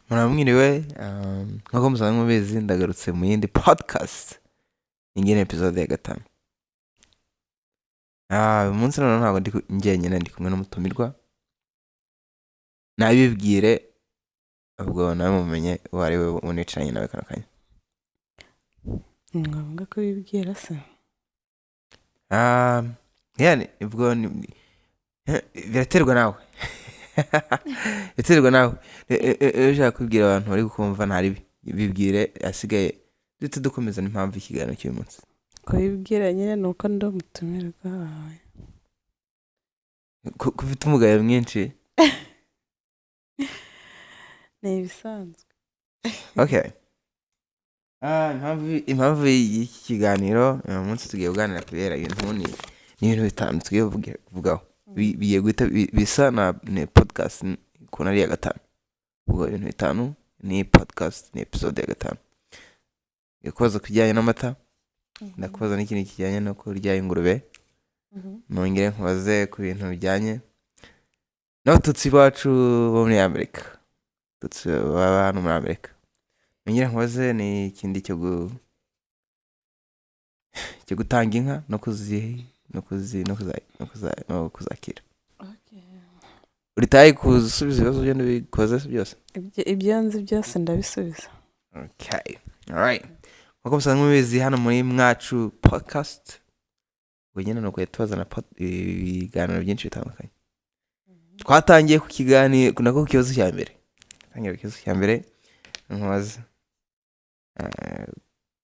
Muramwiriwe nk'uko musanzwe mubizi ndagarutse mu yindi podcast ingene episode ya gatanu. Uyu munsi noneho ntabwo ndi njyenyine, ndi kumwe n'umutumirwa. Nabibwire ubwo nawe mumenye uwo ari we unicaranye nawe kano kanya. Ni ngombwa ko bibwira se? Yani ubwo biraterwa nawe. Biraterwa nawe. Ushaka kubwira abantu bari kumva ntari bibwire, asigaye ndetse dukomeza n'impamvu ikiganiro cy'uyu munsi. Ko bibwira nyine ni uko ndi umutumirwa wawe. Ko ufite umugayo mwinshi. Ni ibisanzwe. Okay. Impamvu y'iki kiganiro uyu munsi tugiye kuganira kubera ibintu ni ibintu bitanu tugiye kuvugaho. Bigiye guhita bisa na podcast ku nari ya gatanu. Ubwo ibintu bitanu ni podcast, ni episode ya gatanu. Yakoze kujyanye n'amata. Ndakubaza n'ikindi kijyanye no kurya ingurube. Nongere nkubaze ku bintu bijyanye n'abatutsi bacu bo muri Amerika. Tutsi baba hano muri Amerika. Nongere nkubaze ni ikindi cyo gutanga inka no kuzakira. Okay. Uritaye kusubiza ibibazo byo bikoze byose? Ibyo nzi byose ndabisubiza. Okay. Alright. Nk'uko musanzwe mubizi hano muri mwacu podcast, wenyine no kwetwazana ibiganiro byinshi bitandukanye. Twatangiye ku kiganiro nako kibazo cya mbere. Tangira kibazo cya mbere nkubaze.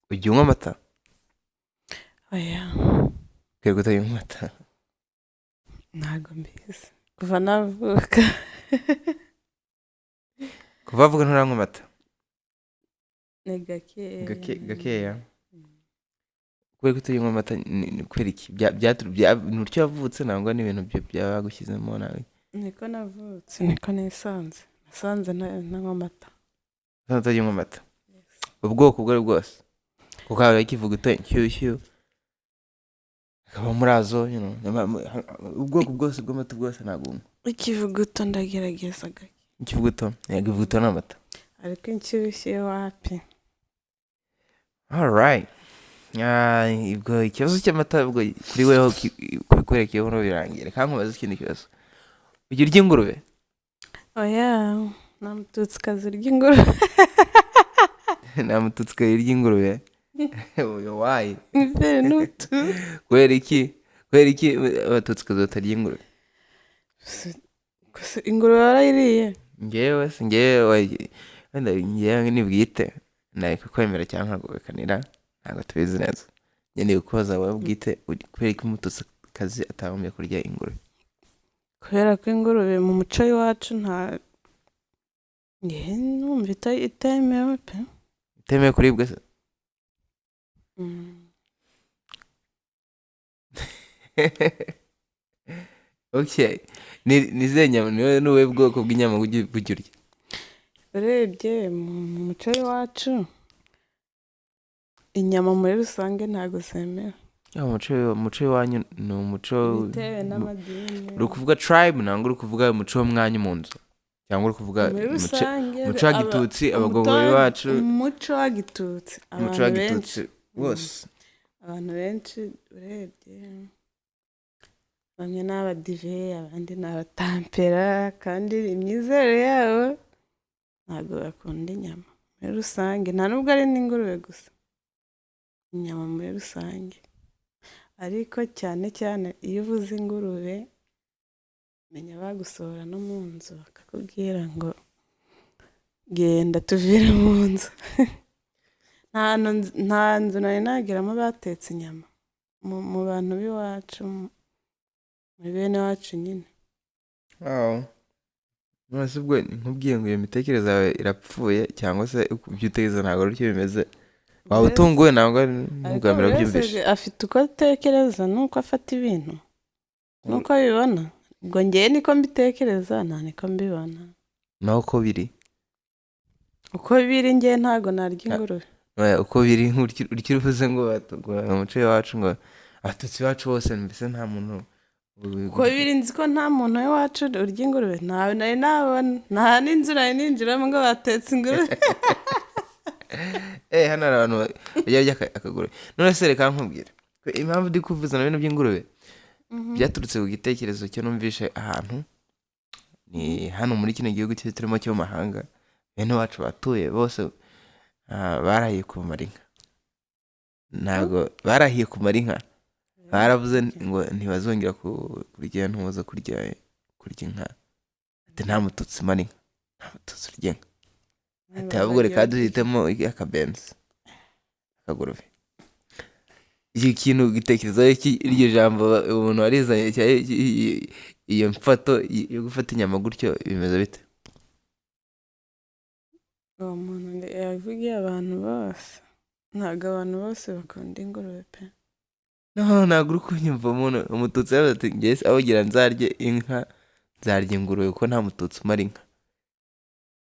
Ujya unywa amata? Oya. Kweri kutanywa amata? Ntago mbizi. Kuva navuka. Kuva avuga nturanywa amata? Ni gakeya. Gakeya. Kweri kutanywa amata ni kweri iki? N'uryo yavutse nangwa n'ibintu byabagushyizemo nawe? Niko navutse, niko nisanze. Nasanze nanywa amata. Nasanze unywa amata? Ubwoko bwo bwose? Kuko hari ikivuguto nshyushyu. Akaba murazo, ubwoko bwose bw'amata bwose nagumwe. Ikivuguto ndagerageza gake. Ikivuguto? Yego, ivuguto n'amata. Ariko inshyushyu wapi? Alright. Ibwo ikibazo cy'amata ubwo kuri weho kubikwerekeyeho no birangira. Kandi nkubaza ikindi kibazo. Ujya urya ingurube? Oya, nta mututsikazi urya ingurube. Nta mututsikazi urya ingurube? Why? Mbere n'utu. Kubera iki abatutsikazi batarya ingurube? Ingurube warayiriye? Njyewe nibwite kwemera cyangwa gukanira ntabwo tubizi neza. Nkeneye kubaza wowe bwite kubera ko umututsikazi atagombye kurya ingurube. Kubera ko ingurube mu muco w'iwacu nta numva itemewe pe. Itemewe kuribwa se? Okay. Nize nyama niwe bwoko bw'inyama bujya urya? Urebye mu muco w'iwacu inyama muri rusange ntago zemewe. Umuco w'iwanyu ni umuco bitewe n'amadini. uri kuvuga tribe nangwa uri kuvuga umuco w'umwanya mu nzu cyangwa uri kuvuga umuco wa gitutsi abagabo bacu? Umuco wa gitutsi. Umuco wa gitutsi wose. Abantu benshi urebye bamwe ni abadive abandi ni abatampera kandi imyizerere yabo ntabwo bakunda inyama muri rusange, nta nubwo ari n'ingurube gusa, inyama muri rusange. Ariko cyane cyane iyo uvuze ingurube menya bagusohora no mu nzu bakakubwira ngo genda tuvire mu nzu. Nta nzu nari nageramo batetse inyama mu bantu b'iwacu, muri bene wacu nyine. Nonese ubwo nkubwiye ngo iyo mitekerereze yawe irapfuye cyangwa se ibyo utekereza ntabwo ari cyo bimeze? Waba utunguwe ntabwo n'ubwa mbere wabyumvise? Afite uko atekereza n'uko afata ibintu n'uko abibona. Ubwo ngewe niko mbitekereza nta niko mbibona. Naho uko biri? Uko biri ngewe ntabwo narya ingurube. Uko biri urikiri uvuze ngo umuco wacu ngo abatutsi bacu bose mbese nta muntu ko birinzi ko nta muntu w'iwacu urya ingurube, ntawe nari nabona, nta n'inzu nari ninjiramo ngo batetse ingurube. hano hari abantu bajya barya akagurube. None se reka nkubwire impamvu ndi kuvuzana ibintu by'ingurube byaturutse ku gitekerezo cyo numvishe ahantu, ni hano muri kino gihugu cyo turimo cyo mu mahanga, bene wacu batuye bose barahiye kumara inka. Ntabwo barahiye kumara inka, baravuze ngo ntibazongera kurya ntuza kurya inka, ati nta mututsi umara inka, nta mututsi urya inka, ati ahubwo reka duhitemo akabenzi akagurube. Iki kintu gitekerezaho iryo jambo umuntu warizanye iyo mfato yo gufata inyama gutyo bimeze bite? uwo muntu yavugiye abantu bose, ntabwo abantu bose bakunda ingurube pe. Ntabwo uri kunyumva. Umuntu umututsi yavuze ati njye awugira nzarye inka, nzarya ingurube kuko nta mututsi umara inka,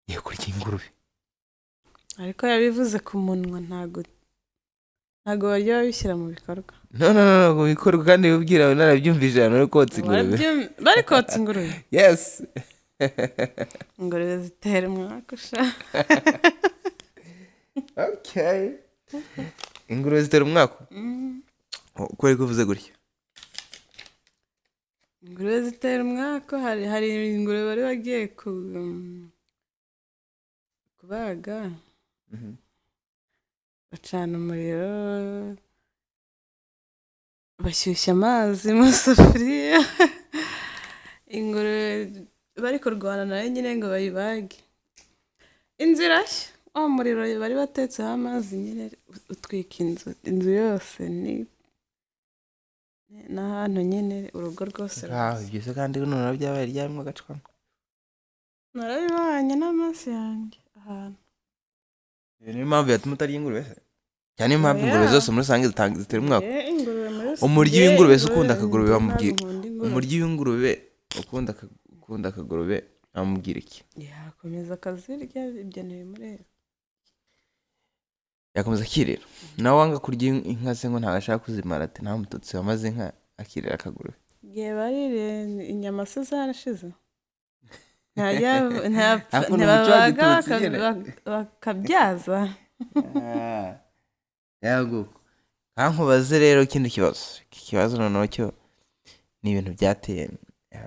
ngiye kurya ingurube. Ariko yabivuze ku munwa, ntabwo barya babishyira mu bikorwa. Mu bikorwa kandi ubwira narabyumvise hano ari kotsa ingurube. Bari kotsa ingurube? Yes. Ingurube zitera umwaka sha. Okay. Ingurube zitera umwaka? Uko ari kuvuze gutya? Ingurube zitera umwaka, hari ingurube bari bagiye kubaga, bacana umuriro, bashyushya amazi mu safuriya, ingurube bari kurwana nayo nyine ngo bayibage, inzira nshya, wa muriro bari batetseho amazi nyine utwika inzu yose, n'ahantu nyine urugo rwose. Ibyo se kandi none byabaye ryamwe agacwamo? Narabibonye n'amaso yanjye ahantu. Niyo mpamvu yatuma utarya ingurube se? Cyane niyo mpamvu ingurube zose muri rusange zitera umwaka? Umuryi w'ingurube se ukunda akagurube bamubwira? Umuryi w'ingurube ukunda akagurube bamubwira iki? Yakomeza akazirya, ibyo ntibimureba. Yakomeza akirira. Nawe wanga kurya inka se ngo ntabwo ashaka kuzimara, ati nta mututsi wamaze inka akirira akagurube. Igihe barire inyama se zarashize, ntibabaga bakabyaza. Yego. Nkubaze rero ikindi kibazo. Iki kibazo noneho cyo ni ibintu byateye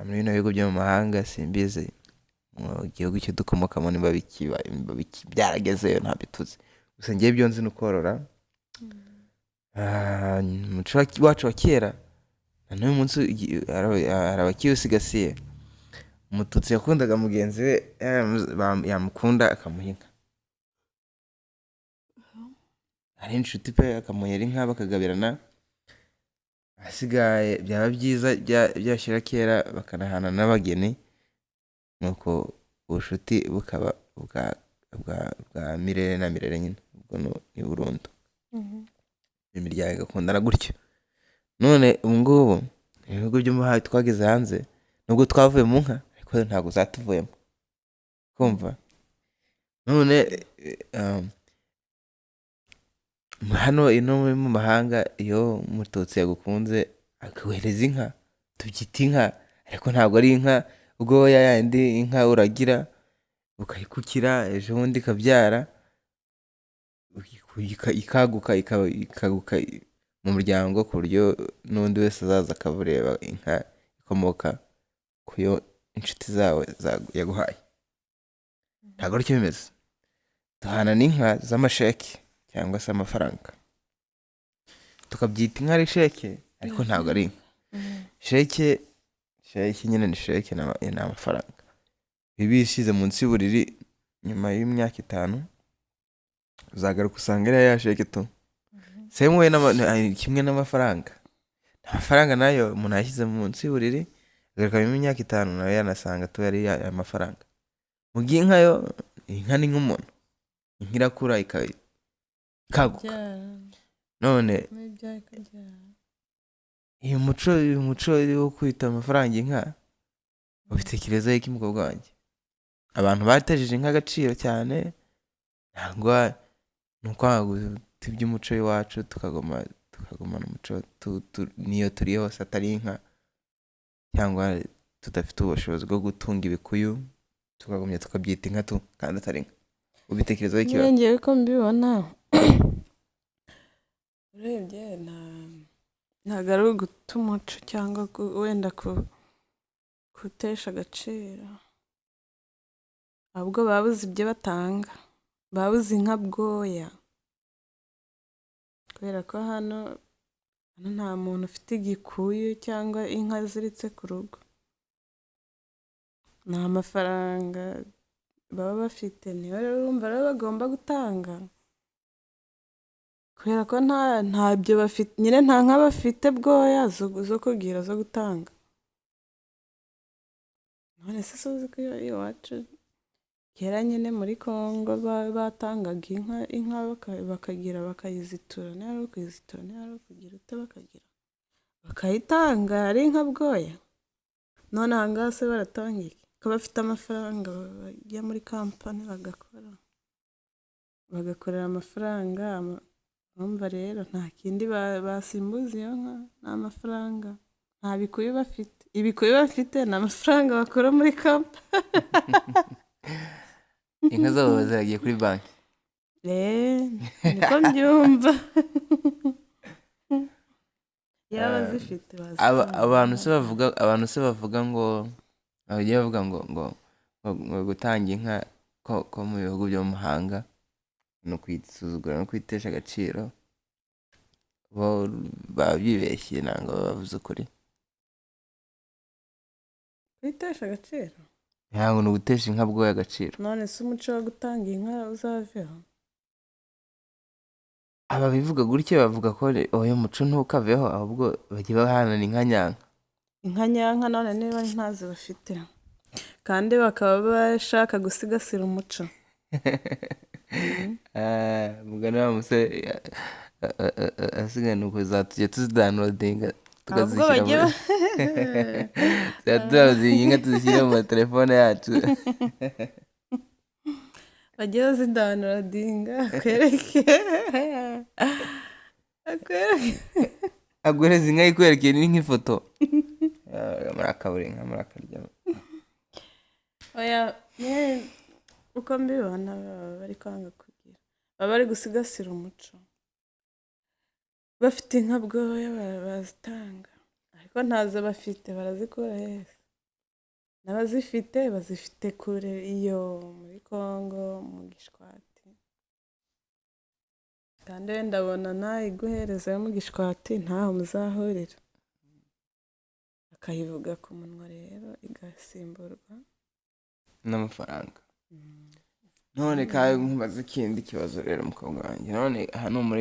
mu bino bigo byo mu mahanga, simbizi mu gihugu cyo dukomokamo niba byaragezeyo nta bituzi. Gusa ngiye byo nzi nukorora. Umuco wacu wa kera na n'uyu munsi hari abakiwusigasiye. Umututsi yakundaga mugenzi we, yamukunda akamuha inka. Hari inshuti pe akamuhera inka bakagabirana, asigaye byaba byiza byashyira kera bakanahana n'abageni, nuko ubushuti bukaba bwa mirere na mirere nyine, ubwo ni burundu. Imiryango igakundana gutyo. None ubu ngubu ibihugu byo mu twageze hanze, nubwo twavuye mu nka ariko ntabwo zatuvuyemo, kumva. None hano ino mu mahanga iyo umututsi yagukunze akaguhereza inka, tubyita inka, ariko ntabwo ari inka ubwo yayandi inka uragira ukayikukira, ejo bundi ikabyara ikaguka mu muryango, ku buryo n'undi wese azaza akabureba inka ikomoka ku yo inshuti zawe yaguhaye. Ntabwo aricyo bimeze. Duhana n'inka z'amasheke cyangwa se amafaranga, tukabyita inka ari sheke, ariko ntabwo ari inka. Sheke nyine ni sheke, ni amafaranga. Ibi bishyize munsi y'uburiri, nyuma y'imyaka 5 uzagaruka usanga ari ya sheke tu. Semwe kimwe n'amafaranga. Amafaranga nayo umuntu yashyize munsi y'uburiri, agaruka mu myaka 5 nayo yanasanga tu yari amafaranga. Mu gihe inka yo, inka ni nk'umuntu, inka irakura ikaguka. None uyu muco wo kwita amafaranga inka ubitekerezaho iki mukobwa wanjye? Abantu batejeje inka agaciro cyane, nangwa nuko tibye umuco w'iwacu tukagumana umuco niyo turi hose atari inka. cyangwa tudafite ubushobozi bwo gutunga ibikuyu tukagumya tukabyita inka kandi atari inka. Ubitekerezaho ikibazo? ngewe ko mbibona urebye ntabwo ari uguta umuco cyangwa wenda kutesha agaciro, ahubwo babuze ibyo batanga, babuze inka bwoya, kubera ko hano nta muntu ufite igikuyu cyangwa inka ziritse ku rugo. Nta mafaranga baba bafite, niyo rero urumva rero bagomba gutanga, kubera ko ntabyo bafite nyine, nta nka bafite bwoya zo kugira zo gutanga. none se uzi ko iwacu kera nyine muri Kongo batangaga inka bakagira bakayizitura, niba ari ukuyizitura niba ari ukugira ute bakayitanga ari inka bwoya. none aha ngaha se baratanga iki? ko bafite amafaranga bajya muri kampani bagakorera amafaranga. Urumva rero nta kindi basimbuza iyo nka, nta mafaranga, nta bikuyu bafite. Ibikuyu bafite ni amafaranga bakora muri kampani. Inka zabo baziragiye kuri banki. Niko mbyumva. yaba zifite abantu se bavuga ngo bagiye bavuga ngo gutanga inka ko mu bihugu byo mu mahanga no kuyisuzugura no kwitesha agaciro, bo babyibeshye ntabwo bavuze ukuri. kwitesha agaciro ntabwo ni ugutesha inka bwoya agaciro. none se umuco wo gutanga inka uzaveho? ababivuga gutya bavuga ko uyu muco ntukaveho, ahubwo bagiye bahanana inka nyanka. Inka nyanka none niba ntazo bafite kandi bakaba bashaka gusigasira umuco. mugana wa musore asigana uko zatujya tuzidownloadinga tukazishyira inka tuzishyira mu matelefone yacu. bajye bazidownloadinga agwereza inka yikwerekeye ni nk'ifoto. murakaburinka murakarya. oya uko mbibona baba bari kwanga kugira, baba bari gusigasira umuco. bafite inka bwoya bazitanga, ariko ntazo bafite barazikura heza. n'abazifite bazifite kure iyo muri Kongo mu Gishwati, kandi wenda abona iguhereza yo mu Gishwati ntaho muzahurira, akayivuga ku munwa rero igasimburwa n'amafaranga. none kandi nkubaza ikindi kibazo rero mukobwa wanjye, none hano mu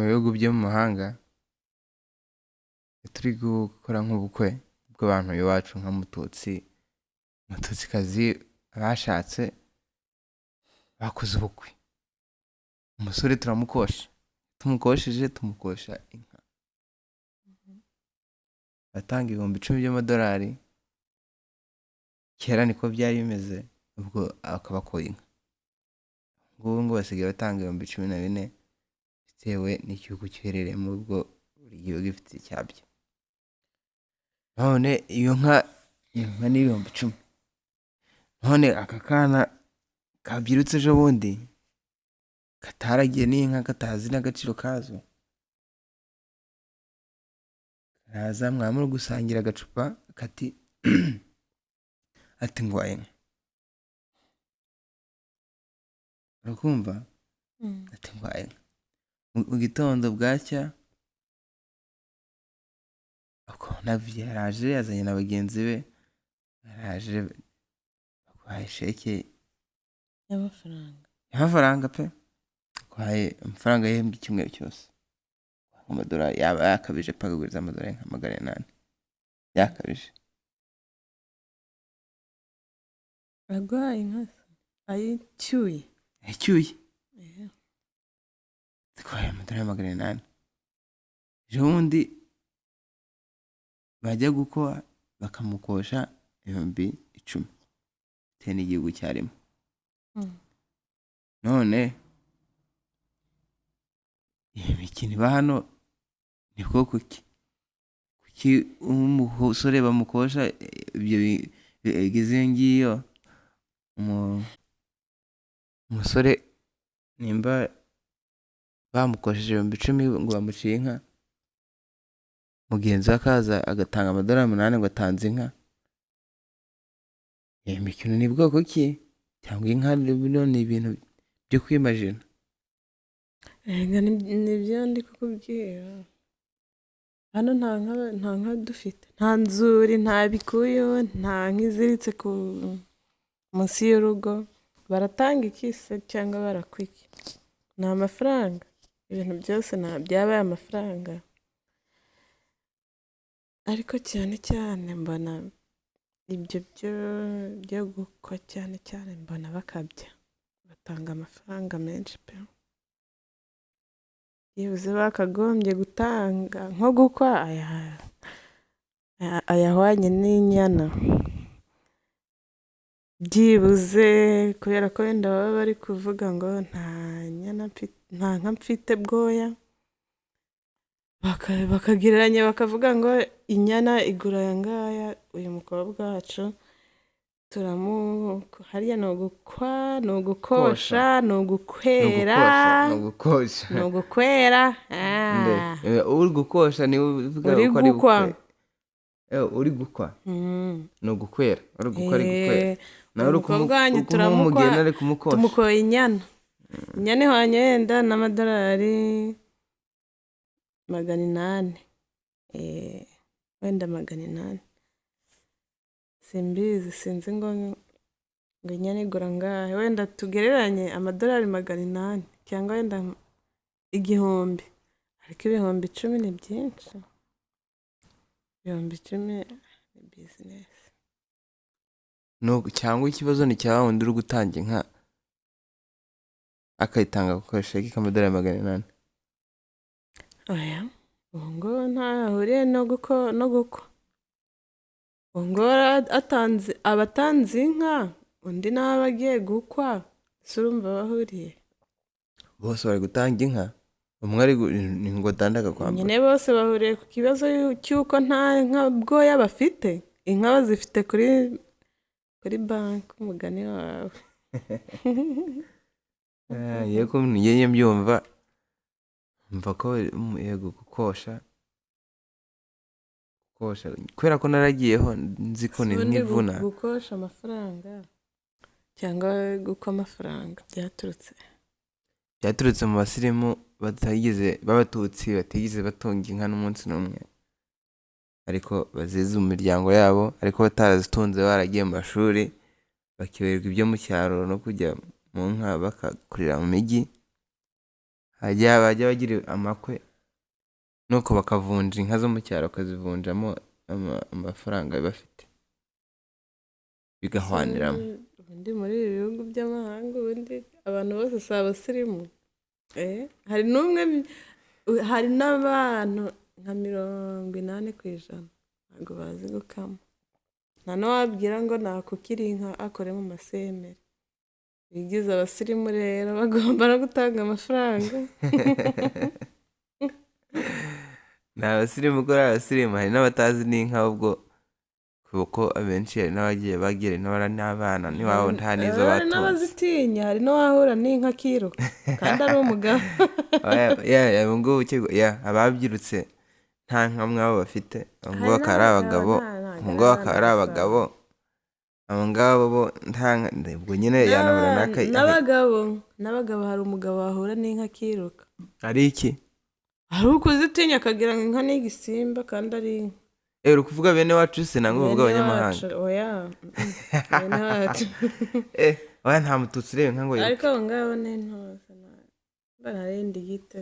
bihugu byo mu mahanga turi gukora nk'ubukwe bw'abantu iwacu nka mututsikazi bashatse bakoze ubukwe, umusore tumukosheje tumukosha inka, batanga ibihumbi 10 by'amadolari. kera niko byari bimeze, ubwo akabakoye inka. ngo basigaye batanga ibihumbi 14 bitewe n'igihugu giherereyemo, ubwo buri gihugu gifite icyabyo. none iyo nka ni ibihumbi 10. none aka kana kabyirutse ejo bundi kataragiye n'inka, katazi n'agaciro kazo, karaza mwamara gusangira agacupa kati ati ngwaye inka. urakumva? ati ngwaye inka. mu gitondo bwacya navye yaraje yazanye na bagenzi be, yaraje bakwaye sheke y'amafaranga pe, bakwaye amafaranga y'ihembwe icyumweru cyose, amadolari yaba yakabije pagaguriza amadolari nka 800 yakabije. agwaye inka ayicyuye zikwaye amadolari 800. ejo bundi bajya gukora bakamukosha 10,000 bitewe n'igihugu cyarimo. none imikino iba hano ni bwo kuki ki umusore bamukosha ibyo bigeze iyo ngiyo umusore nimba bamukosheje 10,000 ngo bamuciye inka, mugenzi we akaza agatanga amadolari 8 ngo atanze inka. Imikino ni bwoko ki? Cyangwa inka ni ibintu byo kwimajina? nibyo ndi kukubwira. Hano nta nka dufite, nta nzuri, nta bikuyu, nta nk'iziritse ku munsi y'urugo. Baratanga iki se cyangwa barakwiki? Ni amafaranga, ibintu byose byabaye amafaranga. Ariko cyane cyane mbona ibyo byo gukwa cyane cyane mbona bakabya, batanga amafaranga menshi pe. Byibuze bakagombye gutanga nko gukwa ayahwanye n'inyana, byibuze, kubera ko wenda baba bari kuvuga ngo nta nka mfite bwoya, bakagereranya bakavuga ngo inyana igura aya ngaya, uyu mukobwa wacu hariya ni ugukwa, ni ugukosha, ni ugukwera, ni ugukwera. Uri gukosha ni uvuga uri ko ari gukwa, uri gukwa ni ugukwera, uri gukwa ari gukwera. nawe uri umukobwa wanjye kumumugena ari kumukosha, tumukoye inyana ihwanye wenda n'amadolari 800, wenda 800, simbizi, sinzi ngo inyana igura ngahe. Wenda tugereranye amadolari 800 cyangwa wenda 1,000, ariko 10,000 ni byinshi. 10,000 ni business. cyangwa ikibazo ni cya wundi uri gutanga inka akayitanga gukoresha k'amadolari 800. Oya, ubu ngo ntahuriye no gukwa. Ubu ngo abatanze inka, undi nawe bagiye gukwa, ese urumva bahuriye? Bose bari gutanga inka, umwe ari ni ngo dandaga kwambara. Nyine bose bahuriye ku kibazo cy'uko nta nka bwoya bafite. Inka bazifite kuri banki, umugani wawe. Yego niye mbyumva, mva ko yego gukosha kubera ko naragiyeho nzi ko ni nk'ivuna. Gukosha amafaranga cyangwa gukwa amafaranga byaturutse mu basirimu b'abatutsi batigeze batunga inka n'umunsi n'umwe, ariko bazize mu miryango yabo, ariko batarazitunze baragiye mu mashuri bakiberwa ibyo mu cyaro no kujya mu nka bakakurira mu mijyi. bajya bagira amakwe nuko bakavunja inka zo mu cyaro bakazivunjamo amafaranga bafite bigahwaniramo. ubundi muri ibi bihugu by'amahanga, ubundi abantu bose si abasirimu. Hari n'abantu nka 80% ntabwo bazi gukama. nta n'uwabwira ngo nakukira inka akore mu masemere. Bigize abasirimu rero bagomba no gutanga amafaranga. ni abasirimu ko ari abasirimu, hari n'abatazi n'inka, ubwo kuko abenshi hari n'abagiye bagira n'abana n'iwabo nta n'izo batunze. Hari n'abazitinya, hari n'uwahura n'inka akiruka kandi ari umugabo. ababyirutse nta nka mwabo bafite, ngo bakaba ari abagabo, ngo bakaba ari abagabo, abo ngabo bo ubwo nyine yanabura n'abagabo. Hari umugabo wahura n'inka akiruka. ari iki? Hari ukuzitinya akagira ngo inka ni igisimba kandi ari inka. uri kuvuga bene wacu se nangwa uvuga abanyamahanga? Oya, bene wacu. oya nta mututsi ureba inka ngo ariko abo ngabo ni intoza, bararindi gite.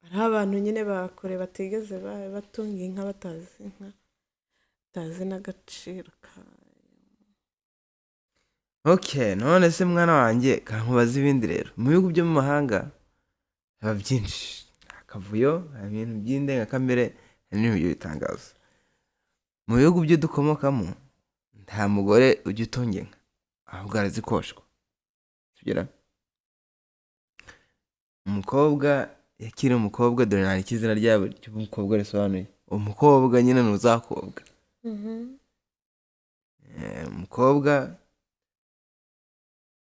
Hariho abantu nyine bakure batigeze batunga inka, batazi n'agaciro kayo. Okay, none se mwana wanjye kankubaza ibindi rero. Mu bihugu byo mu mahanga haba byinshi, akavuyo, ibintu by'indengakamere, n'ibintu bitangaza. Mu bihugu byo dukomokamo nta mugore ujya utunga inka, ahubwo arazikoshwa. Sibyo? Umukobwa yakiri umukobwa, dore nta ikizina ryabo cy'umukobwa risobanuye. umukobwa nyine ntuzakobwa. Umukobwa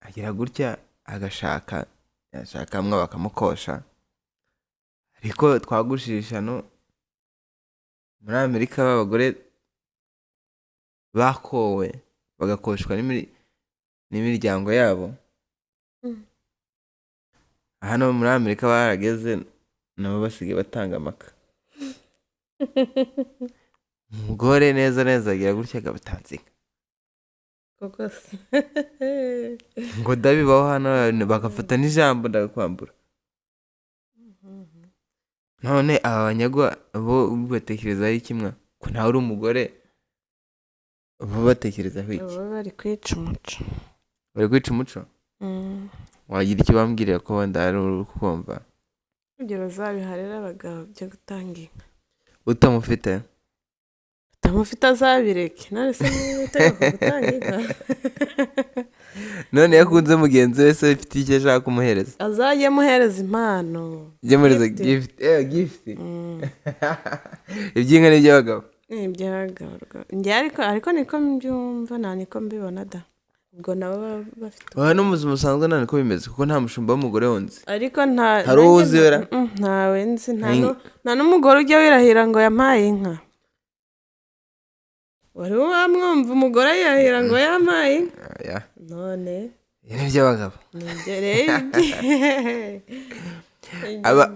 agira gutya agashaka yashakamwe bakamukosha, ariko twagushisha no muri Amerika b'abagore bakowe bagakoshwa n'imiryango yabo. Hano muri Amerika barageze nabo basigaye batanga amaka. Umugore neza agira gutya agatanzika koko se ngo dabibaho hano bagafata n'ijambo ndakwambura. None aba banyagwa bo batekereza ari kimwe ko ntawe uri umugore, bo batekereza iki? abo bari kwica umuco. Bari kwica umuco. Wagira icyo bambwirira ko wenda ari ukumva Urugero zabiharira abagabo byo gutanga inka. utamufite azabireke. None se niba utegeka gutanga inka none yakunze mugenzi wese ufite icyo ashaka kumuhereza azajye muhereza impano. muhereza gift. Iby'inka ni iby'abagabo. Ni iby'abagabo. Njye ariko niko mbyumva, nta niko mbibona da. Ubwo nabo baba bafite no mu buzima busanzwe nta niko bimeze kuko nta mushumba w'umugore wunze. ariko hari uwo uzi wera? ntawe nzi. Nta n'umugore ujya wirahira ngo yampaye inka. Wari wamwumva umugore yirahira ngo yampaye inka? None ibi ni iby'abagabo.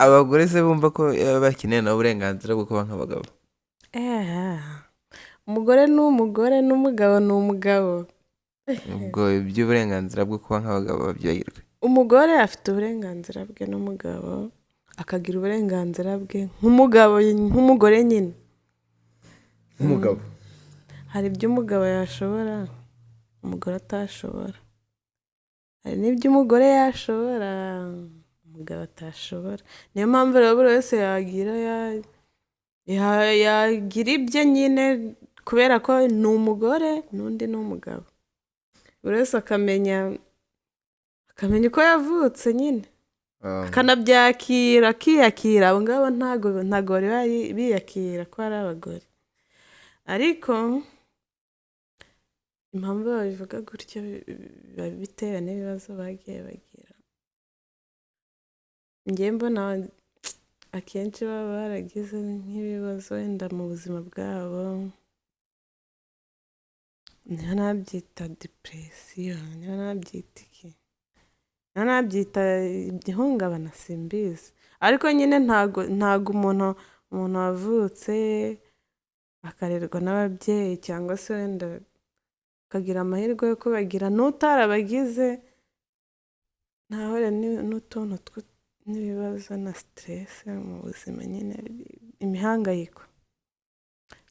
Abagore se bumva ko bakeneye nabo uburenganzira bwo kuba nk'abagabo? Umugore ni umugore n'umugabo ni umugabo. Ubwo iby'uburenganzira bwo kuba nk'abagabo babyibagirwe. Umugore afite uburenganzira bwe n'umugabo akagira uburenganzira bwe nk'umugabo nk'umugore nyine. Nk'umugabo hari ibyo umugabo yashobora umugore atashobora, hari n'ibyo umugore yashobora umugabo atashobora. Niyo mpamvu rero buri wese yagira ibye nyine, kubera ko ni umugore n'undi ni umugabo. Buri wese akamenya uko yavutse nyine, akanabyakira akiyakira. Abo ngabo ntago bari biyakira ko ari abagore, ariko impamvu babivuga gutyo biba bitewe n'ibibazo bagiye bagira. Njye mbona akenshi baba baragize nk'ibibazo wenda mu buzima bwabo, niba nabyita depression, niba nabyita iki, niba nabyita ihungabana simbizi. Ariko nyine ntago umuntu wavutse akarerwa n'ababyeyi cyangwa se wenda akagira amahirwe yo kubagira n'utarabagize ntahure n'utuntu n'ibibazo na stress mu buzima nyine, imihangayiko.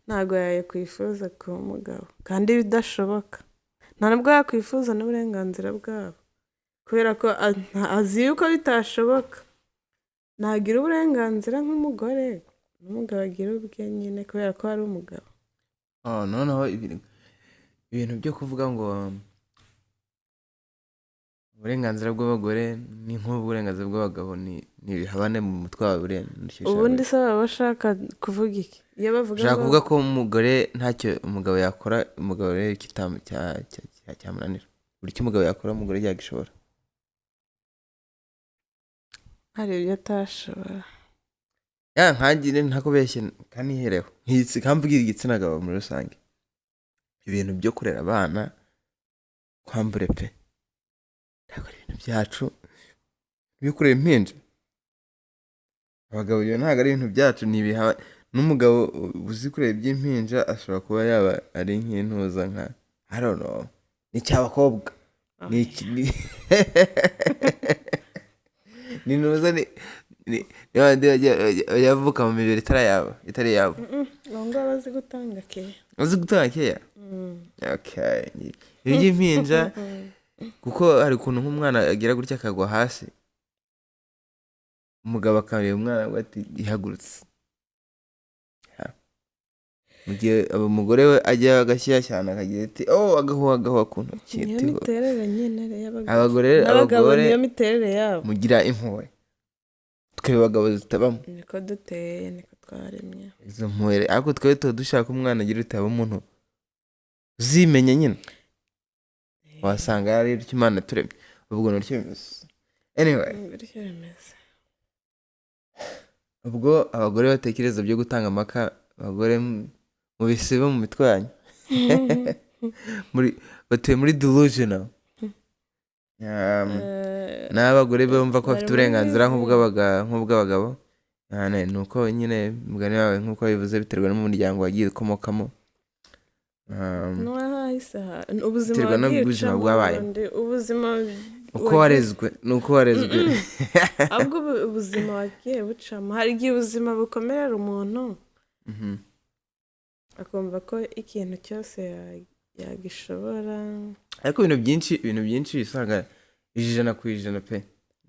Ntago yakwifuza kuba umugabo kandi bidashoboka. Nta nubwo yakwifuza n'uburenganzira bwabo, kubera ko azi yuko bitashoboka. Nagira uburenganzira nk'umugore n'umugabo agira ubwe nyine kubera ko ari umugabo. Noneho ibintu byo kuvuga ngo uburenganzira bw'abagore ni nk'uburenganzira bw'abagabo ni ibihabane mu mutwe wawe burenganzira. Ubundi se baba bashaka kuvuga iki iyo bavuga ngo kuvuga ko umugore ntacyo umugabo yakora, umugabo rero cyamunanira. Buri cyo umugabo yakora umugore yagishobora. hari ibyo atashobora. Nkagire ntakubeshye kanihereho kamvugira igitsina gabo muri rusange. Ibintu byo kurera abana kwambure pe ntabwo ari ibintu byacu, byo kurera impinja abagabo. Iyo ntabwo ari ibintu byacu, ni ibiha. N'umugabo uzi kurera iby'impinja ashobora kuba yaba ari nk'intuza nka I don't know, ni cy'abakobwa ni ntuza ni yavuka mu mibiri itari yabo. Ngo bazi gutanga keya. Bazi gutanga keya? Okay. Iby'impinja kuko hari ukuntu nk'umwana agira gutya akagwa hasi, umugabo akamenya umwana ati ihagurutse. Mu gihe umugore we ajya agashyira cyane akagira ati agahuha ku ntoki. Niyo miterere nyine abagore niyo miterere yabo. mugira impuhwe, twe bagabo zitabamo. Niko duteye, niko twaremye izo mpuhwe ariko twari tuba dushaka umwana agira utaba umuntu uzimenya nyine wasanga yari icyo Imana turemye ubwo nuryo bimeze anyway bityo bimeze ubwo abagore batekereza byo gutanga amaka abagore mu bisibo mu mitwe yanyu batuye muri delusional n'abagore bumva ko bafite uburenganzira nk'ubw'abagabo ni uko nyine mugani wawe nk'uko bivuze biterwa n'umuryango wagiye ukomokamo ubuzima n'ubuzima bwabaye ubuzima uko warezwe ni uko warezwe ahubwo ubuzima wagiye bucamo hari igihe ubuzima bukomerera umuntu akumva ko ikintu cyose yagishobora ariko ibintu byinshi bisanga 100% pe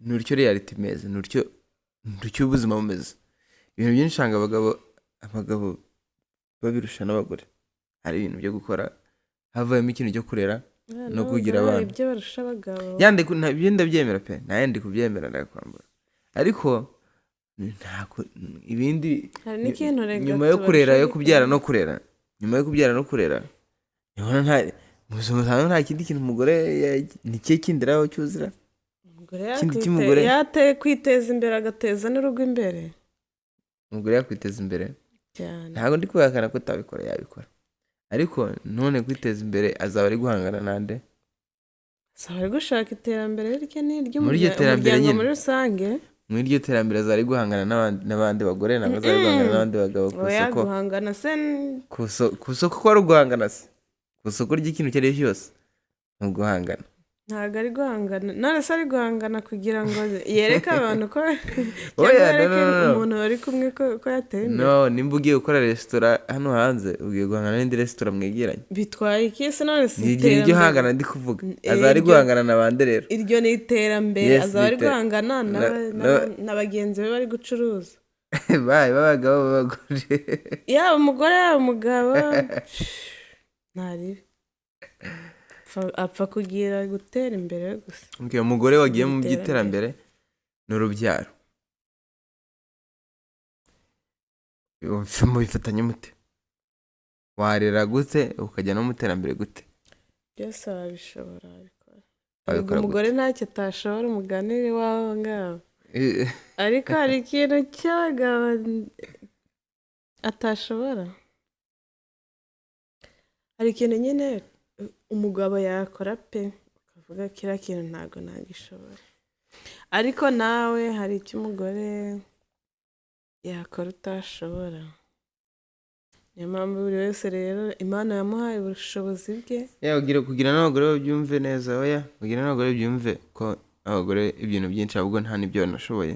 nuryo reality imeze nuryo ubuzima bumeze ibintu byinshi usanga abagabo babirusha n'abagore hari ibintu byo gukora havuyemo ikintu cyo kurera no kugira abana ibyo barusha abagabo ibyo ndabyemera pe naye ndi kubyemera ndakwambura ariko ntabwo ibindi nyuma yo kurera yo kubyara no kurera nibona nta kindi kintu umugore ni cye kindiraho cyuzira umugore yateye kwiteza imbere agateza n'urugo imbere umugore yakwiteza imbere cyane ntabwo ndi kubihakana ko utabikora yabikora ariko none kwiteza imbere azaba ari guhangana nande azaba ari gushaka iterambere rye ry'umuryango muri rusange muri iryo terambere azaba ari guhangana n'abandi bagore ntabwo azaba ari guhangana n'abandi bagabo ku isoko ko ari guhangana se ku isoko ry'ikintu icyo ari cyo cyose ni uguhangana ntabwo ari guhangana none se ari guhangana kugira ngo yereke abantu ko umuntu bari kumwe ko yateye imbere nimba ugiye gukora resitora hano hanze ugiye guhangana n'indi resitora mwegeranye bitwaye iki se none si iterambere iryo hangana ndi kuvuga azaba ari guhangana n'abandi rero iryo ni iterambere azaba ari guhangana na bagenzi be bari gucuruza b'abagabo b'abagore yaba umugore yaba umugabo ntaribi apfa kugira gutera imbere gusa umugore wagiye mu by'iterambere ni urubyaro mubifatanye mute warera gute ukajya no mu iterambere gute byose wabishobora abikora umugore ntacyo atashobora umuganire w'aho ngaho ariko hari ikintu cy'abagabo atashobora hari ikintu nyine umugabo yakora pe ukavuga kiriya kintu ntabwo nagishobora ariko nawe hari icyo umugore yakora utashobora niyo mpamvu buri wese rero Imana yamuhaye ubushobozi bwe kugira n'abagore babyumve neza kugira n'abagore byumve ko abagore ibintu byinshi ahubwo nta n'ibyo banashoboye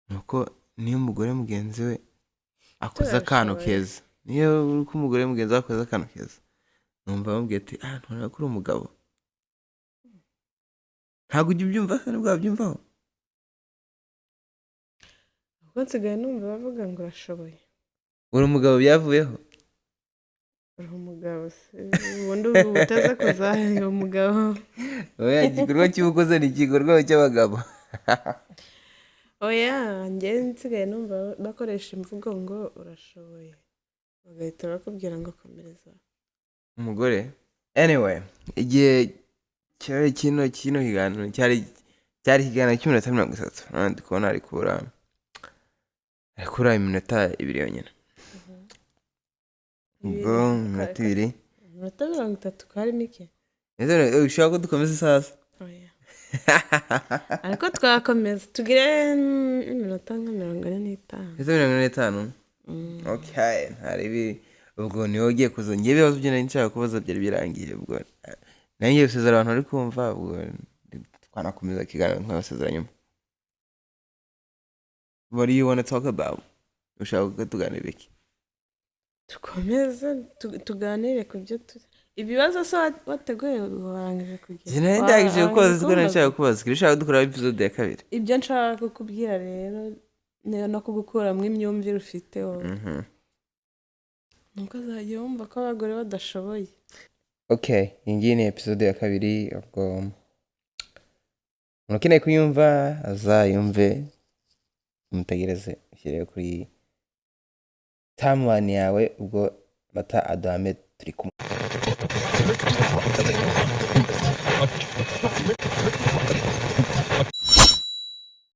nuko niyo umugore mugenzi we akoze akantu keza niyo uri ko umugore mugenzi we akoze akantu keza numva bamubwiye ati ntureba ko uri umugabo ntabwo ujya ubyumva ntabwo wabyumvaho ubwo nsigaye numva bavuga ngo urashoboye uri umugabo byavuyeho uri umugabo se ubundi ubu utaza kuzahera umugabo igikorwa cy'ubukoze ni igikorwa cy'abagabo njye nsigaye numva bakoresha imvugo ngo urashoboye bagahita bakubwira ngo komereza umugore anyway igihe kino kiganiro cyari ikiganiro cy'30 nandi kubona ari kubura iminota 2 yonyine ubwo iminota 2 iminota 30 ko ari mike ushaka ko dukomeza sasa ariko twakomeza tugire iminota nka 45 okay hari ubwo niho ugiye kuza ngiye ibibazo byo nari nshaka kubaza byari birangiye ubwo nanjye ngiye gusezera abantu bari kumva ubwo twanakomeza ikiganiro nk'abasezera nyuma what do you want to talk about ushaka ko tuganira iki dukomeze tuganire ku byo ibibazo se wateguye warangije kugira njye ndangije kubaza siko nashaka kubaza kirashaka dukora episode ya 2 ibyo nshaka kukubwira rero no kugukuramo imyumvire ufite wowe nuko azajya wumva ko abagore badashoboye okay iyi ni episode ya 2 ubwo ukeneye kuyumva azayumve mutegereze bishyire kuri timeline yawe ubwo mata adame turi kumwe